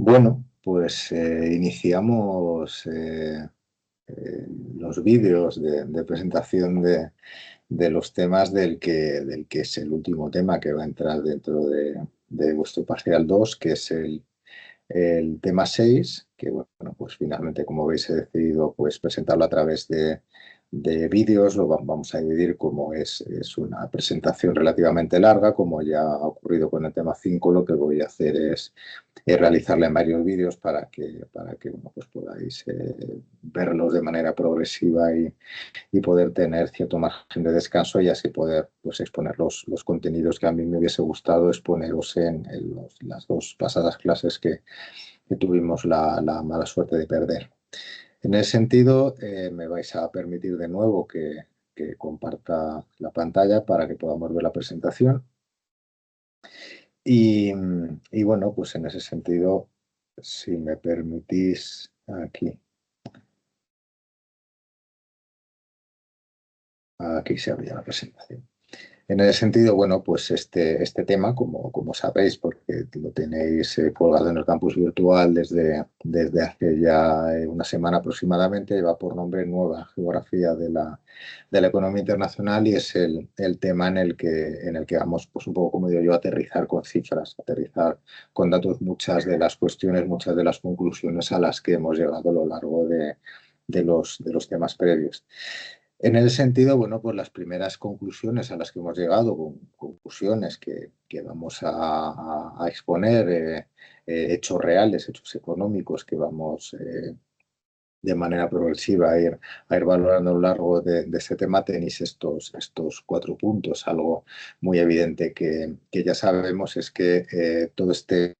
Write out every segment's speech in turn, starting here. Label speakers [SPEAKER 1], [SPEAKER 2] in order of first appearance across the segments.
[SPEAKER 1] Bueno, pues iniciamos los vídeos de presentación de los temas del que es el último tema que va a entrar dentro de vuestro parcial 2, que es el tema 6, que bueno, pues finalmente, como veis, he decidido pues presentarlo a través de vídeos. Lo vamos a dividir, como es una presentación relativamente larga, como ya ha ocurrido con el tema 5. Lo que voy a hacer es realizarla en varios vídeos para que bueno, pues podáis verlos de manera progresiva y poder tener cierto margen de descanso, y así poder pues exponer los contenidos que a mí me hubiese gustado exponeros en las dos pasadas clases que tuvimos la mala suerte de perder. En ese sentido, me vais a permitir de nuevo que comparta la pantalla para que podamos ver la presentación. Y bueno, pues en ese sentido, si me permitís, aquí se abría la presentación. En ese sentido, bueno, pues este tema, como sabéis, porque lo tenéis colgado en el campus virtual desde hace ya una semana aproximadamente, lleva por nombre Nueva Geografía de la Economía Internacional, y es el tema en el que vamos, pues un poco como digo yo, a aterrizar con cifras, aterrizar con datos muchas de las cuestiones, muchas de las conclusiones a las que hemos llegado a lo largo de los temas previos. En ese sentido, bueno, pues las primeras conclusiones a las que hemos llegado, conclusiones que vamos a exponer, hechos reales, hechos económicos que vamos de manera progresiva a ir valorando a lo largo de este tema. Tenéis estos 4 puntos. Algo muy evidente que ya sabemos es que todo este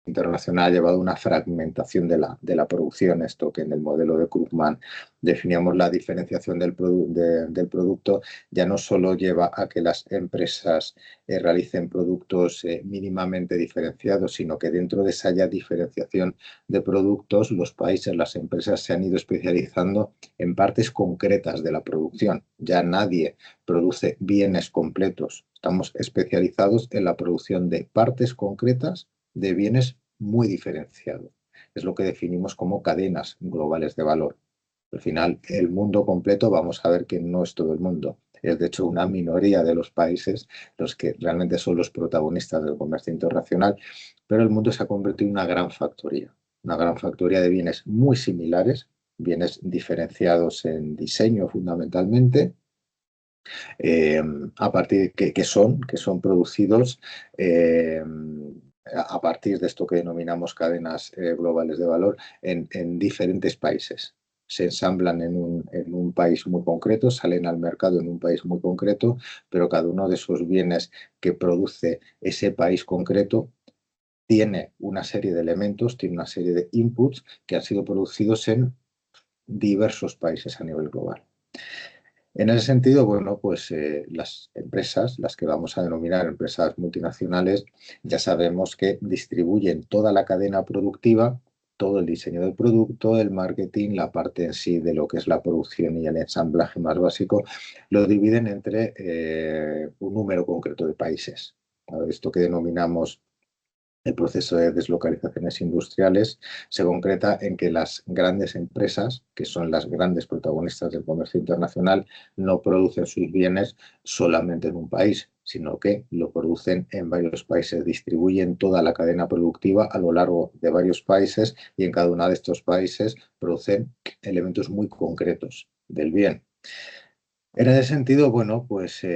[SPEAKER 1] internacional ha llevado una fragmentación de la producción. Esto que en el modelo de Krugman definíamos la diferenciación del producto, ya no solo lleva a que las empresas realicen productos mínimamente diferenciados, sino que dentro de esa ya diferenciación de productos, los países, las empresas se han ido especializando en partes concretas de la producción. Ya nadie produce bienes completos. Estamos especializados en la producción de partes concretas de bienes muy diferenciados. Es lo que definimos como cadenas globales de valor. Al final, el mundo completo, vamos a ver que no es todo el mundo. Es de hecho una minoría de los países los que realmente son los protagonistas del comercio internacional, pero el mundo se ha convertido en una gran factoría de bienes muy similares, bienes diferenciados en diseño fundamentalmente, a partir que son producidos a partir de esto que denominamos cadenas globales de valor en diferentes países. Se ensamblan en un país muy concreto, salen al mercado en un país muy concreto, pero cada uno de esos bienes que produce ese país concreto tiene una serie de elementos, tiene una serie de inputs que han sido producidos en diversos países a nivel global. En ese sentido, bueno, pues las empresas, las que vamos a denominar empresas multinacionales, ya sabemos que distribuyen toda la cadena productiva, todo el diseño del producto, el marketing, la parte en sí de lo que es la producción y el ensamblaje más básico, lo dividen entre un número concreto de países. Esto que denominamos el proceso de deslocalizaciones industriales se concreta en que las grandes empresas, que son las grandes protagonistas del comercio internacional, no producen sus bienes solamente en un país, sino que lo producen en varios países, distribuyen toda la cadena productiva a lo largo de varios países, y en cada uno de estos países producen elementos muy concretos del bien. En ese sentido, bueno, pues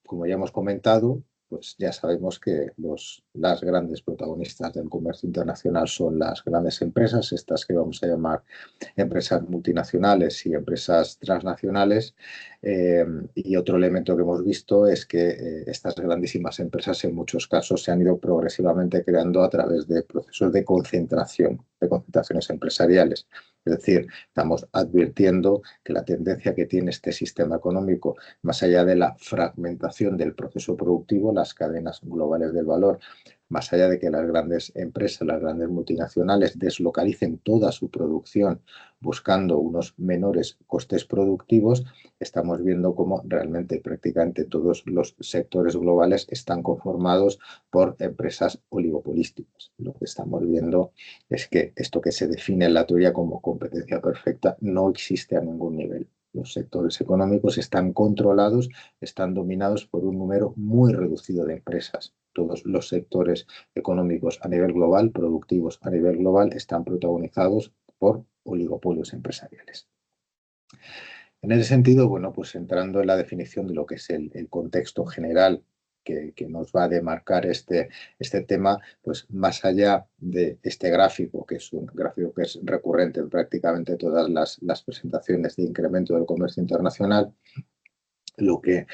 [SPEAKER 1] como ya hemos comentado, pues ya sabemos que las grandes protagonistas del comercio internacional son las grandes empresas, estas que vamos a llamar empresas multinacionales y empresas transnacionales. Y otro elemento que hemos visto es que estas grandísimas empresas en muchos casos se han ido progresivamente creando a través de procesos de concentraciones empresariales. Es decir, estamos advirtiendo que la tendencia que tiene este sistema económico, más allá de la fragmentación del proceso productivo, las cadenas globales del valor, más allá de que las grandes empresas, las grandes multinacionales deslocalicen toda su producción buscando unos menores costes productivos, estamos viendo cómo realmente prácticamente todos los sectores globales están conformados por empresas oligopolísticos. Lo que estamos viendo es que esto que se define en la teoría como competencia perfecta no existe a ningún nivel. Los sectores económicos están controlados, están dominados por un número muy reducido de empresas. Todos los sectores económicos a nivel global, productivos a nivel global, están protagonizados por oligopolios empresariales. En ese sentido, bueno, pues entrando en la definición de lo que es el contexto general que nos va a demarcar este tema, pues más allá de este gráfico, que es un gráfico que es recurrente en prácticamente todas las presentaciones de incremento del comercio internacional, lo que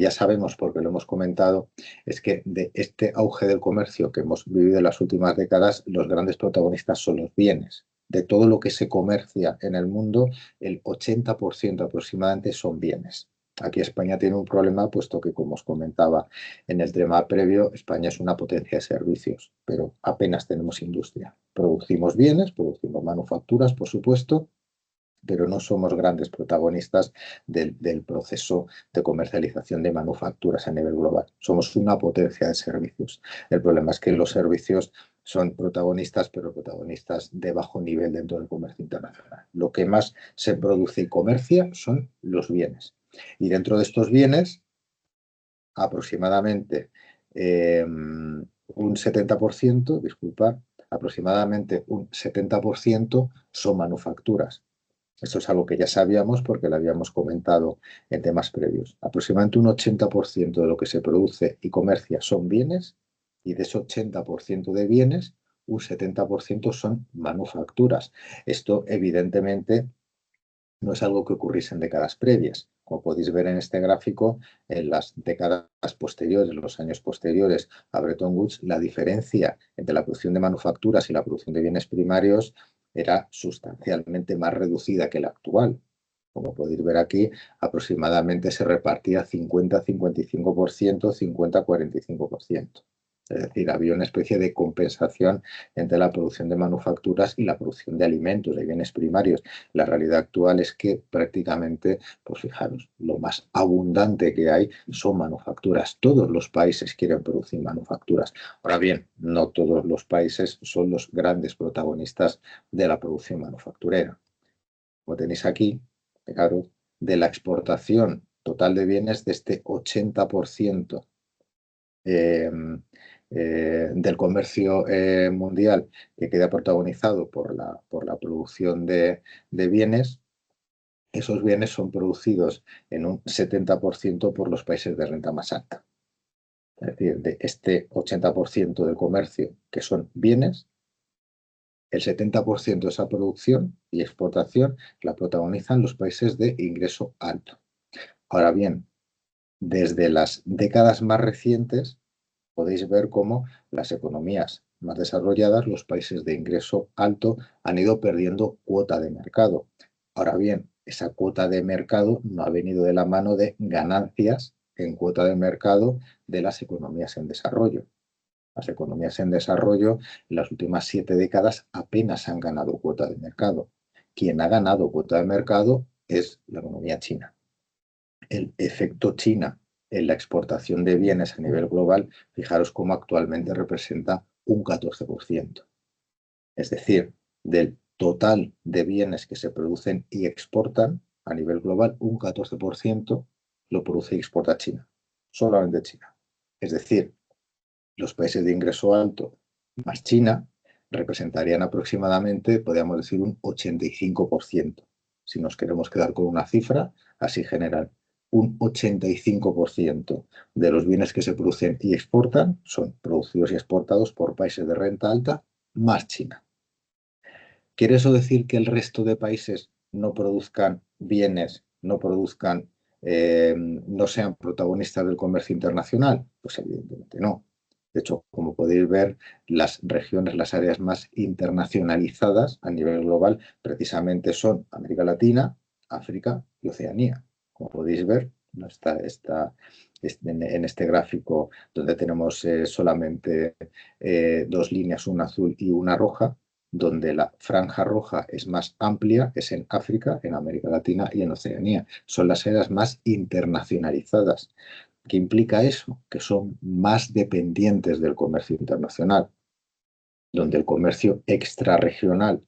[SPEAKER 1] ya sabemos, porque lo hemos comentado, es que de este auge del comercio que hemos vivido en las últimas décadas, los grandes protagonistas son los bienes. De todo lo que se comercia en el mundo, el 80% aproximadamente son bienes. Aquí España tiene un problema, puesto que, como os comentaba en el tema previo, España es una potencia de servicios, pero apenas tenemos industria. Producimos bienes, producimos manufacturas, por supuesto, pero no somos grandes protagonistas del proceso de comercialización de manufacturas a nivel global. Somos una potencia de servicios. El problema es que los servicios son protagonistas, pero protagonistas de bajo nivel dentro del comercio internacional. Lo que más se produce y comercia son los bienes. Y dentro de estos bienes, aproximadamente un 70%, disculpad, aproximadamente un 70% son manufacturas. Esto es algo que ya sabíamos porque lo habíamos comentado en temas previos. Aproximadamente un 80% de lo que se produce y comercia son bienes, y de ese 80% de bienes, un 70% son manufacturas. Esto, evidentemente, no es algo que ocurriese en décadas previas. Como podéis ver en este gráfico, en las décadas posteriores, los años posteriores a Bretton Woods, la diferencia entre la producción de manufacturas y la producción de bienes primarios era sustancialmente más reducida que la actual. Como podéis ver aquí, aproximadamente se repartía 50-55%, 50-45%. Es decir, había una especie de compensación entre la producción de manufacturas y la producción de alimentos, de bienes primarios. La realidad actual es que prácticamente, pues fijaros, lo más abundante que hay son manufacturas. Todos los países quieren producir manufacturas. Ahora bien, no todos los países son los grandes protagonistas de la producción manufacturera. Como tenéis aquí, fijaros, de la exportación total de bienes de este 80% del comercio mundial que queda protagonizado por la producción de bienes, esos bienes son producidos en un 70% por los países de renta más alta. Es decir, de este 80% del comercio que son bienes, el 70% de esa producción y exportación la protagonizan los países de ingreso alto. Ahora bien, desde las décadas más recientes, podéis ver cómo las economías más desarrolladas, los países de ingreso alto, han ido perdiendo cuota de mercado. Ahora bien, esa cuota de mercado no ha venido de la mano de ganancias en cuota de mercado de las economías en desarrollo. Las economías en desarrollo en las últimas 7 décadas apenas han ganado cuota de mercado. Quien ha ganado cuota de mercado es la economía china. El efecto China en la exportación de bienes a nivel global, fijaros cómo actualmente representa un 14%. Es decir, del total de bienes que se producen y exportan a nivel global, un 14% lo produce y exporta China, solamente China. Es decir, los países de ingreso alto más China representarían aproximadamente, podríamos decir, un 85%. Si nos queremos quedar con una cifra así general, un 85% de los bienes que se producen y exportan son producidos y exportados por países de renta alta más China. ¿Quiere eso decir que el resto de países no produzcan bienes, no sean protagonistas del comercio internacional? Pues evidentemente no. De hecho, como podéis ver, las regiones, las áreas más internacionalizadas a nivel global precisamente son América Latina, África y Oceanía. Como podéis ver, en este gráfico donde tenemos solamente dos líneas, una azul y una roja, donde la franja roja es más amplia, es en África, en América Latina y en Oceanía. Son las áreas más internacionalizadas. ¿Qué implica eso? Que son más dependientes del comercio internacional. donde el comercio extrarregional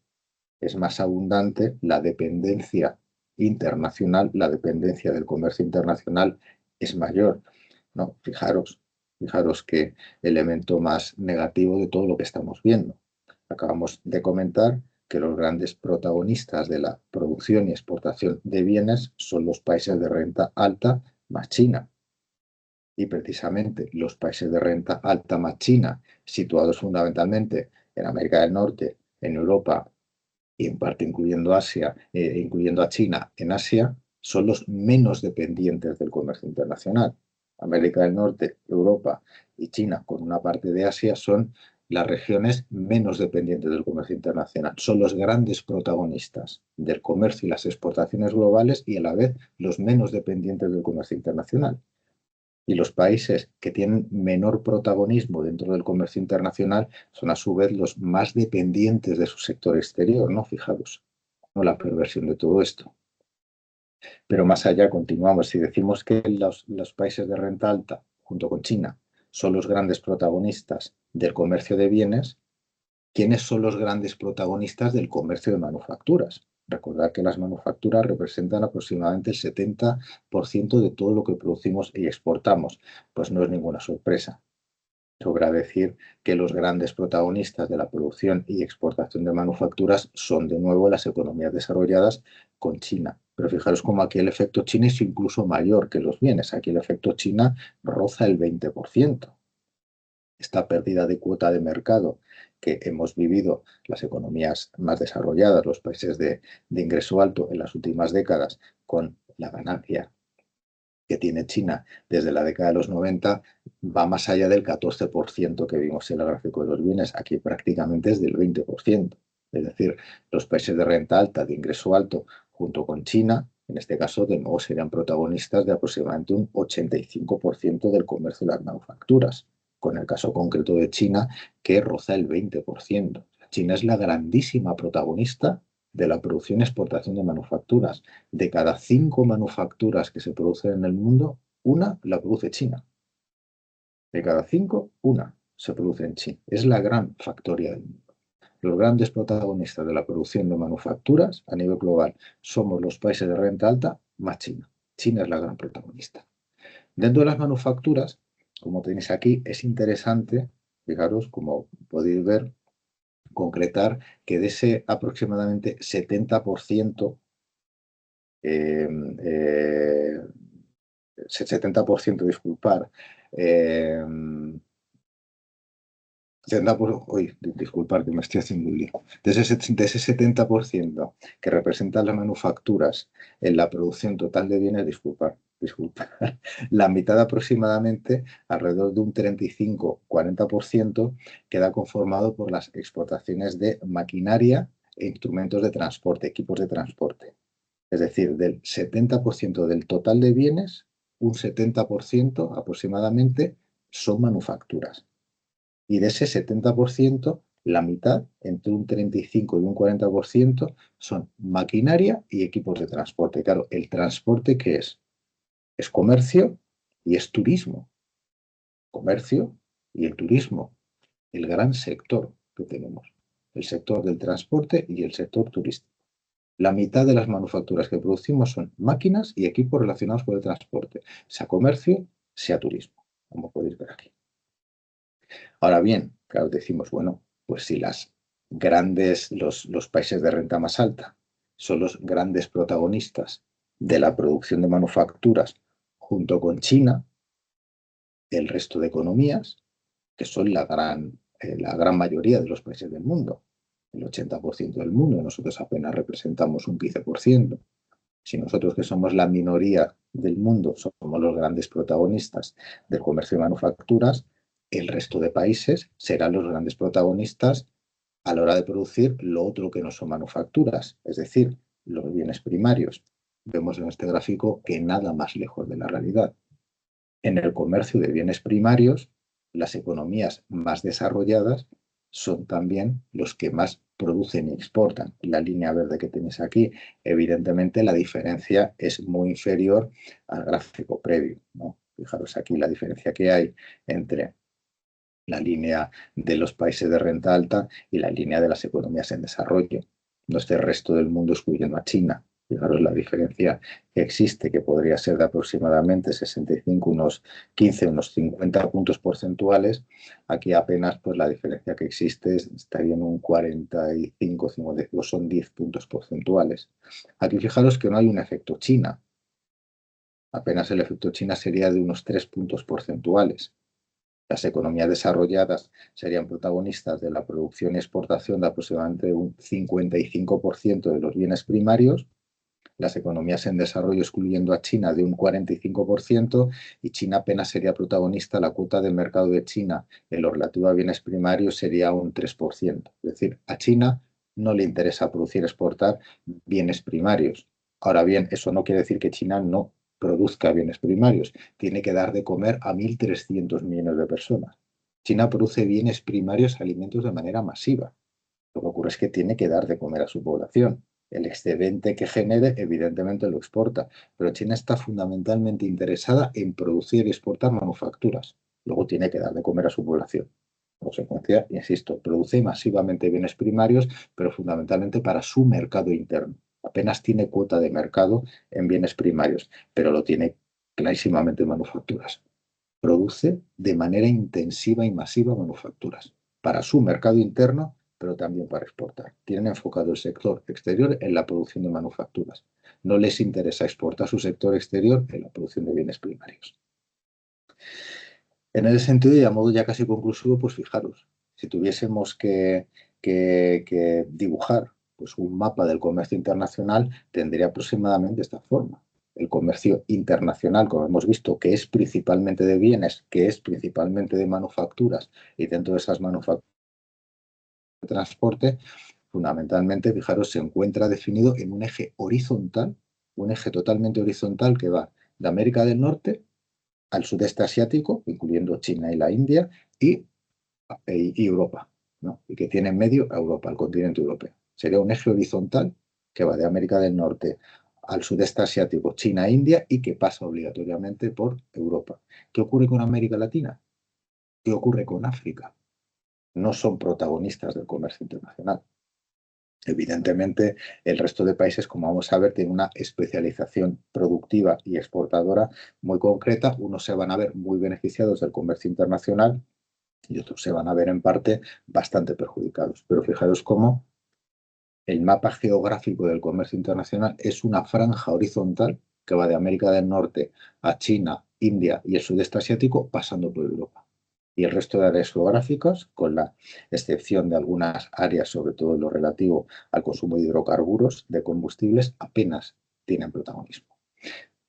[SPEAKER 1] es más abundante, la dependencia internacional, la dependencia del comercio internacional es mayor, ¿no? Fijaros qué elemento más negativo de todo lo que estamos viendo. Acabamos de comentar que los grandes protagonistas de la producción y exportación de bienes son los países de renta alta más China. Y precisamente los países de renta alta más China, situados fundamentalmente en América del Norte, en Europa y en parte incluyendo Asia, incluyendo a China en Asia, son los menos dependientes del comercio internacional. América del Norte, Europa y China, con una parte de Asia, son las regiones menos dependientes del comercio internacional. Son los grandes protagonistas del comercio y las exportaciones globales y a la vez los menos dependientes del comercio internacional. Y los países que tienen menor protagonismo dentro del comercio internacional son a su vez los más dependientes de su sector exterior, ¿no? Fijaros, ¿no? La perversión de todo esto. Pero más allá, continuamos. Si decimos que los países de renta alta, junto con China, son los grandes protagonistas del comercio de bienes, ¿quiénes son los grandes protagonistas del comercio de manufacturas? Recordad que las manufacturas representan aproximadamente el 70% de todo lo que producimos y exportamos. Pues no es ninguna sorpresa. Sobra decir que los grandes protagonistas de la producción y exportación de manufacturas son de nuevo las economías desarrolladas con China. Pero fijaros cómo aquí el efecto China es incluso mayor que los bienes. Aquí el efecto China roza el 20%. Esta pérdida de cuota de mercado que hemos vivido las economías más desarrolladas, los países de ingreso alto en las últimas décadas, con la ganancia que tiene China desde la década de los 90, va más allá del 14% que vimos en el gráfico de los bienes. Aquí prácticamente es del 20%. Es decir, los países de renta alta, de ingreso alto, junto con China, en este caso, de nuevo serían protagonistas de aproximadamente un 85% del comercio de las manufacturas, con el caso concreto de China, que roza el 20%. China es la grandísima protagonista de la producción y exportación de manufacturas. De cada 5 manufacturas que se producen en el mundo, una la produce China. De cada 5, una se produce en China. Es la gran factoría del mundo. Los grandes protagonistas de la producción de manufacturas a nivel global somos los países de renta alta más China. China es la gran protagonista. Dentro de las manufacturas, como tenéis aquí, es interesante, fijaros, como podéis ver, concretar que de ese aproximadamente 70%, 70%, disculpar, 70%, disculpar que me estoy haciendo un lío. De ese 70% que representan las manufacturas en la producción total de bienes, disculpar, la mitad aproximadamente, alrededor de un 35-40%, queda conformado por las exportaciones de maquinaria e instrumentos de transporte, equipos de transporte. Es decir, del 70% del total de bienes, un 70% aproximadamente son manufacturas. Y de ese 70%, la mitad, entre un 35 y un 40%, son maquinaria y equipos de transporte. Claro, el transporte, ¿qué es? Es comercio y es turismo. Comercio y el turismo, el gran sector que tenemos. El sector del transporte y el sector turístico. La mitad de las manufacturas que producimos son máquinas y equipos relacionados con el transporte, sea comercio, sea turismo, como podéis ver aquí. Ahora bien, claro, decimos, bueno, pues si los países de renta más alta son los grandes protagonistas de la producción de manufacturas junto con China, el resto de economías, que son la gran mayoría de los países del mundo, el 80% del mundo, nosotros apenas representamos un 15%. Si nosotros, que somos la minoría del mundo, somos los grandes protagonistas del comercio de manufacturas, el resto de países serán los grandes protagonistas a la hora de producir lo otro que no son manufacturas, es decir, los bienes primarios. Vemos en este gráfico que nada más lejos de la realidad. En el comercio de bienes primarios, las economías más desarrolladas son también los que más producen y exportan. La línea verde que tenéis aquí, evidentemente la diferencia es muy inferior al gráfico previo, ¿no? Fijaros aquí la diferencia que hay entre la línea de los países de renta alta y la línea de las economías en desarrollo. No es el resto del mundo excluyendo a China. Fijaros la diferencia que existe, que podría ser de aproximadamente 65, unos 15, unos 50 puntos porcentuales. Aquí apenas pues la diferencia que existe estaría en un 45, 55, son 10 puntos porcentuales. Aquí fijaros que no hay un efecto China. Apenas el efecto China sería de unos 3 puntos porcentuales. Las economías desarrolladas serían protagonistas de la producción y exportación de aproximadamente un 55% de los bienes primarios, las economías en desarrollo, excluyendo a China, de un 45%, y China apenas sería protagonista. La cuota de mercado de China en lo relativo a bienes primarios sería un 3%. Es decir, a China no le interesa producir y exportar bienes primarios. Ahora bien, eso no quiere decir que China no produzca bienes primarios. Tiene que dar de comer a 1.300 millones de personas. China produce bienes primarios, alimentos, de manera masiva. Lo que ocurre es que tiene que dar de comer a su población. El excedente que genere, evidentemente, lo exporta, pero China está fundamentalmente interesada en producir y exportar manufacturas. Luego tiene que dar de comer a su población. En consecuencia, insisto, produce masivamente bienes primarios, pero fundamentalmente para su mercado interno. Apenas tiene cuota de mercado en bienes primarios, pero lo tiene clarísimamente en manufacturas. Produce de manera intensiva y masiva manufacturas para su mercado interno, pero también para exportar. Tienen enfocado el sector exterior en la producción de manufacturas. No les interesa exportar su sector exterior en la producción de bienes primarios. En ese sentido, y a modo ya casi conclusivo, pues fijaros, si tuviésemos que dibujar pues un mapa del comercio internacional, tendría aproximadamente esta forma. El comercio internacional, como hemos visto, que es principalmente de bienes, que es principalmente de manufacturas, y dentro de esas manufacturas de transporte, fundamentalmente, fijaros, se encuentra definido en un eje horizontal, un eje totalmente horizontal que va de América del Norte al sudeste asiático, incluyendo China y la India, y Europa, ¿no? Y que tiene en medio a Europa, el continente europeo. Sería un eje horizontal que va de América del Norte al sudeste asiático, China, India, y que pasa obligatoriamente por Europa. ¿Qué ocurre con América Latina? ¿Qué ocurre con África? No son protagonistas del comercio internacional. Evidentemente, el resto de países, como vamos a ver, tienen una especialización productiva y exportadora muy concreta. Unos se van a ver muy beneficiados del comercio internacional y otros se van a ver en parte bastante perjudicados. Pero fijaros cómo el mapa geográfico del comercio internacional es una franja horizontal que va de América del Norte a China, India y el sudeste asiático, pasando por Europa. Y el resto de áreas geográficas, con la excepción de algunas áreas, sobre todo en lo relativo al consumo de hidrocarburos, de combustibles, apenas tienen protagonismo.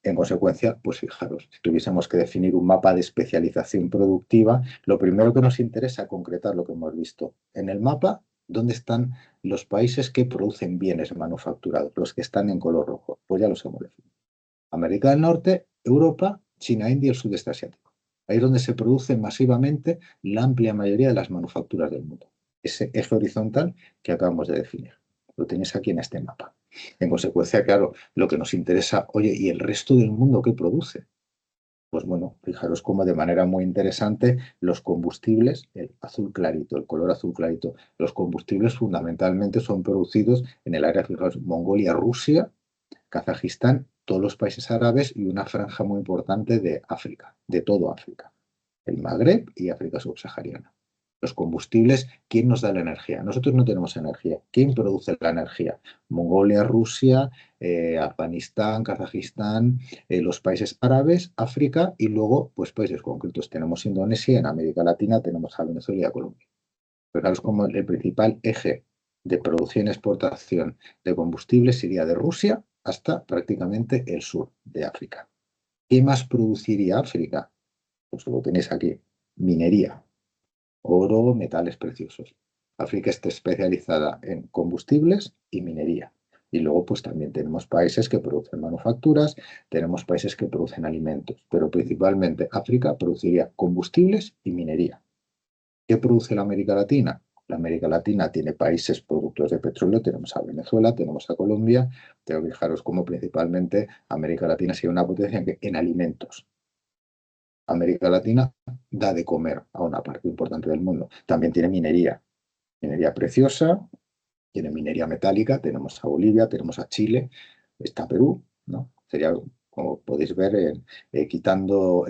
[SPEAKER 1] En consecuencia, pues fijaros, si tuviésemos que definir un mapa de especialización productiva, lo primero que nos interesa es concretar lo que hemos visto en el mapa, dónde están los países que producen bienes manufacturados, los que están en color rojo. Pues ya los hemos definido. América del Norte, Europa, China, India y el sudeste asiático. Ahí es donde se produce masivamente la amplia mayoría de las manufacturas del mundo. Ese eje horizontal que acabamos de definir. Lo tenéis aquí en este mapa. En consecuencia, claro, lo que nos interesa, oye, ¿y el resto del mundo qué produce? Pues bueno, fijaros cómo de manera muy interesante los combustibles, el azul clarito, el color azul clarito, los combustibles fundamentalmente son producidos en el área, fijaros, Mongolia, Rusia, Kazajistán, todos los países árabes y una franja muy importante de África, de todo África, el Magreb y África subsahariana. Los combustibles, ¿quién nos da la energía? Nosotros no tenemos energía. ¿Quién produce la energía? Mongolia, Rusia, Afganistán, Kazajistán, los países árabes, África y luego, pues países concretos. Tenemos Indonesia, en América Latina tenemos a Venezuela y a Colombia. Fijaros como el principal eje de producción y exportación de combustibles iría de Rusia hasta prácticamente el sur de África. ¿Qué más produciría África? Pues lo tenéis aquí, minería, oro, metales preciosos. África está especializada en combustibles y minería. Y luego pues también tenemos países que producen manufacturas, tenemos países que producen alimentos, pero principalmente África produciría combustibles y minería. ¿Qué produce la América Latina? La América Latina tiene países productores de petróleo, tenemos a Venezuela, tenemos a Colombia, tengo que fijaros cómo principalmente América Latina sería una potencia en alimentos. América Latina da de comer a una parte importante del mundo. También tiene minería, minería preciosa, tiene minería metálica, tenemos a Bolivia, tenemos a Chile, está Perú, ¿no? Sería, como podéis ver, quitando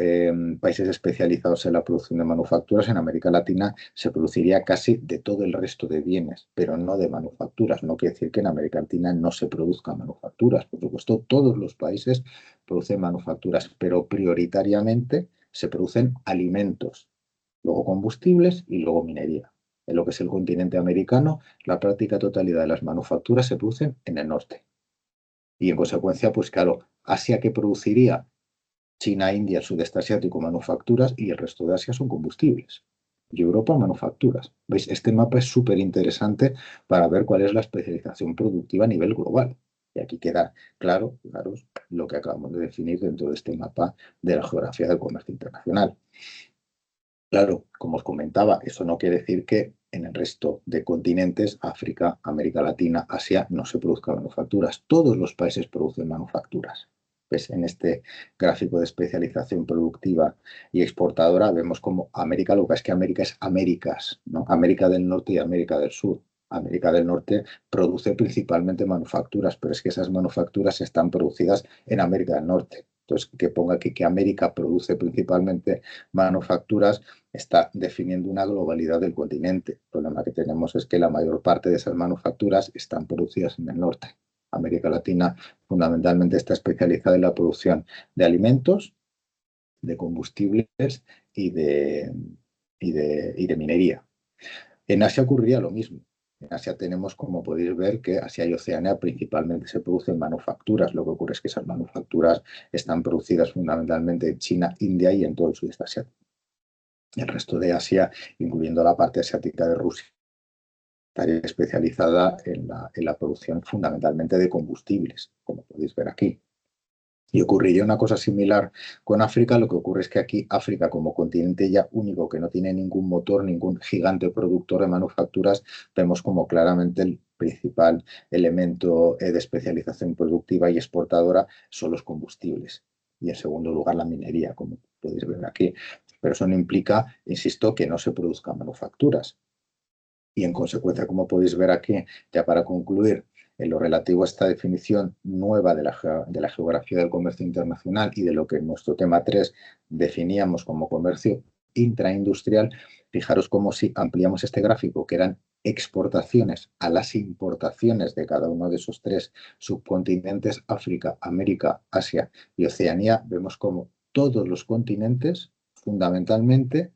[SPEAKER 1] países especializados en la producción de manufacturas, en América Latina se produciría casi de todo el resto de bienes, pero no de manufacturas. No quiere decir que en América Latina no se produzcan manufacturas. Por supuesto, todos los países producen manufacturas, pero prioritariamente se producen alimentos, luego combustibles y luego minería. En lo que es el continente americano, la práctica totalidad de las manufacturas se producen en el norte. Y en consecuencia, pues claro, Asia que produciría China, India, el sudeste asiático manufacturas y el resto de Asia son combustibles. Y Europa manufacturas. ¿Veis? Este mapa es súper interesante para ver cuál es la especialización productiva a nivel global. Y aquí queda claro, lo que acabamos de definir dentro de este mapa de la geografía del comercio internacional. Claro, como os comentaba, eso no quiere decir que en el resto de continentes, África, América Latina, Asia, no se produzcan manufacturas. Todos los países producen manufacturas. Pues en este gráfico de especialización productiva y exportadora vemos como América, lo que es que América es Américas, ¿no? América del Norte y América del Sur. América del Norte produce principalmente manufacturas, pero es que esas manufacturas están producidas en América del Norte. Entonces, que ponga aquí que América produce principalmente manufacturas está definiendo una globalidad del continente. El problema que tenemos es que la mayor parte de esas manufacturas están producidas en el norte. América Latina fundamentalmente está especializada en la producción de alimentos, de combustibles y de minería. En Asia ocurría lo mismo. En Asia tenemos, como podéis ver, que Asia y Oceanía principalmente se producen manufacturas. Lo que ocurre es que esas manufacturas están producidas fundamentalmente en China, India y en todo el sudeste asiático. El resto de Asia, incluyendo la parte asiática de Rusia, estaría especializada en la producción fundamentalmente de combustibles, como podéis ver aquí. Y ocurriría una cosa similar con África. Lo que ocurre es que aquí África, como continente ya único, que no tiene ningún motor, ningún gigante productor de manufacturas, vemos como claramente el principal elemento de especialización productiva y exportadora son los combustibles. Y en segundo lugar, la minería, como podéis ver aquí. Pero eso no implica, insisto, que no se produzcan manufacturas. Y en consecuencia, como podéis ver aquí, ya para concluir, en lo relativo a esta definición nueva de la geografía del comercio internacional y de lo que en nuestro tema 3 definíamos como comercio intraindustrial, fijaros cómo si ampliamos este gráfico, que eran exportaciones a las importaciones de cada uno de esos tres subcontinentes, África, América, Asia y Oceanía, vemos como todos los continentes fundamentalmente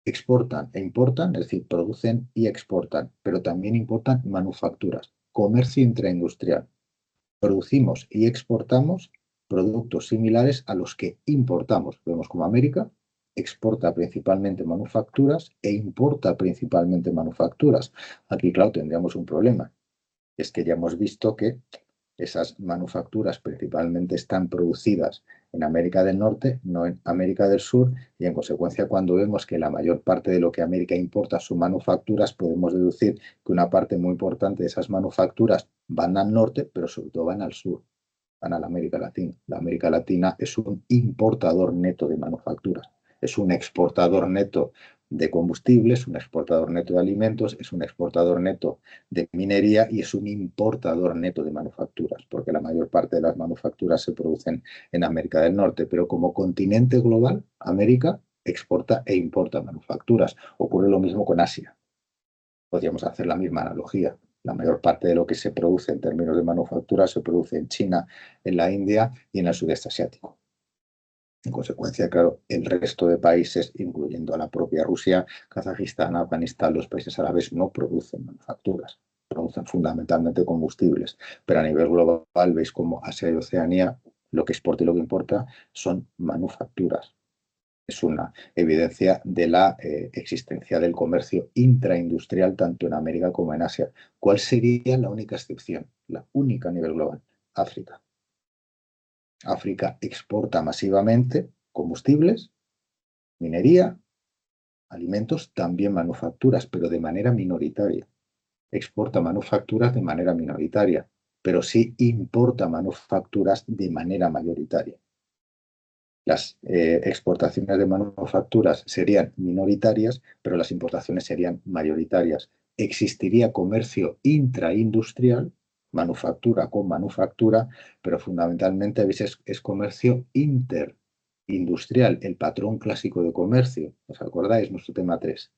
[SPEAKER 1] exportan e importan, es decir, producen y exportan, pero también importan manufacturas, comercio intraindustrial. Producimos y exportamos productos similares a los que importamos. Vemos como América exporta principalmente manufacturas e importa principalmente manufacturas. Aquí, claro, tendríamos un problema. Es que ya hemos visto que esas manufacturas principalmente están producidas en América del Norte, no en América del Sur, y en consecuencia cuando vemos que la mayor parte de lo que América importa son manufacturas, podemos deducir que una parte muy importante de esas manufacturas van al norte, pero sobre todo van al sur, van a la América Latina. La América Latina es un importador neto de manufacturas, es un exportador neto de combustibles, un exportador neto de alimentos, es un exportador neto de minería y es un importador neto de manufacturas, porque la mayor parte de las manufacturas se producen en América del Norte, pero como continente global, América exporta e importa manufacturas. Ocurre lo mismo con Asia. Podríamos hacer la misma analogía. La mayor parte de lo que se produce en términos de manufactura se produce en China, en la India y en el sudeste asiático. En consecuencia, claro, el resto de países, incluyendo a la propia Rusia, Kazajistán, Afganistán, los países árabes, no producen manufacturas, producen fundamentalmente combustibles. Pero a nivel global, veis como Asia y Oceanía, lo que exporta y lo que importa son manufacturas. Es una evidencia de la existencia del comercio intraindustrial tanto en América como en Asia. ¿Cuál sería la única excepción? La única a nivel global. África. África exporta masivamente combustibles, minería, alimentos, también manufacturas, pero de manera minoritaria. Exporta manufacturas de manera minoritaria, pero sí importa manufacturas de manera mayoritaria. Las exportaciones de manufacturas serían minoritarias, pero las importaciones serían mayoritarias. Existiría comercio intraindustrial, manufactura con manufactura, pero fundamentalmente es comercio interindustrial, el patrón clásico de comercio. ¿Os acordáis? Nuestro tema 3.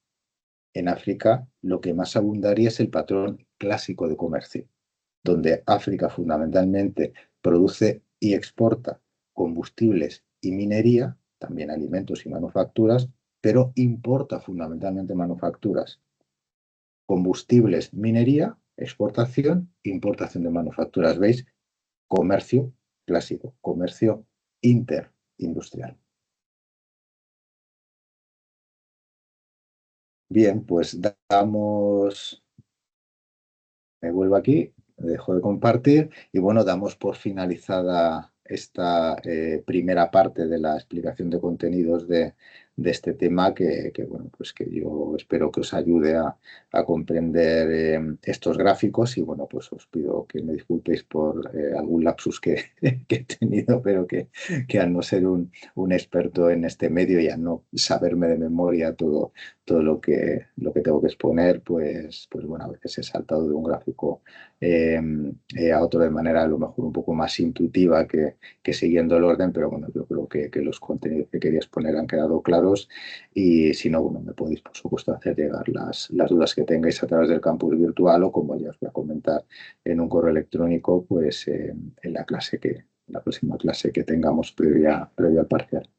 [SPEAKER 1] En África lo que más abundaría es el patrón clásico de comercio, donde África fundamentalmente produce y exporta combustibles y minería, también alimentos y manufacturas, pero importa fundamentalmente manufacturas. Combustibles, minería, exportación, importación de manufacturas. ¿Veis? Comercio clásico, comercio interindustrial. Bien, pues me vuelvo aquí, dejo de compartir y bueno, damos por finalizada esta primera parte de la explicación de contenidos de este tema bueno, pues que yo espero que os ayude a comprender estos gráficos y bueno, pues os pido que me disculpéis por algún lapsus que he tenido, pero que al no ser un experto en este medio y al no saberme de memoria todo lo que tengo que exponer, pues bueno, a veces he saltado de un gráfico a otro de manera a lo mejor un poco más intuitiva que siguiendo el orden, pero bueno, yo creo que los contenidos que quería exponer han quedado claros y si no, bueno, me podéis por supuesto hacer llegar las dudas que tengáis a través del campus virtual o como ya os voy a comentar en un correo electrónico, pues en la próxima clase que tengamos previa al parcial.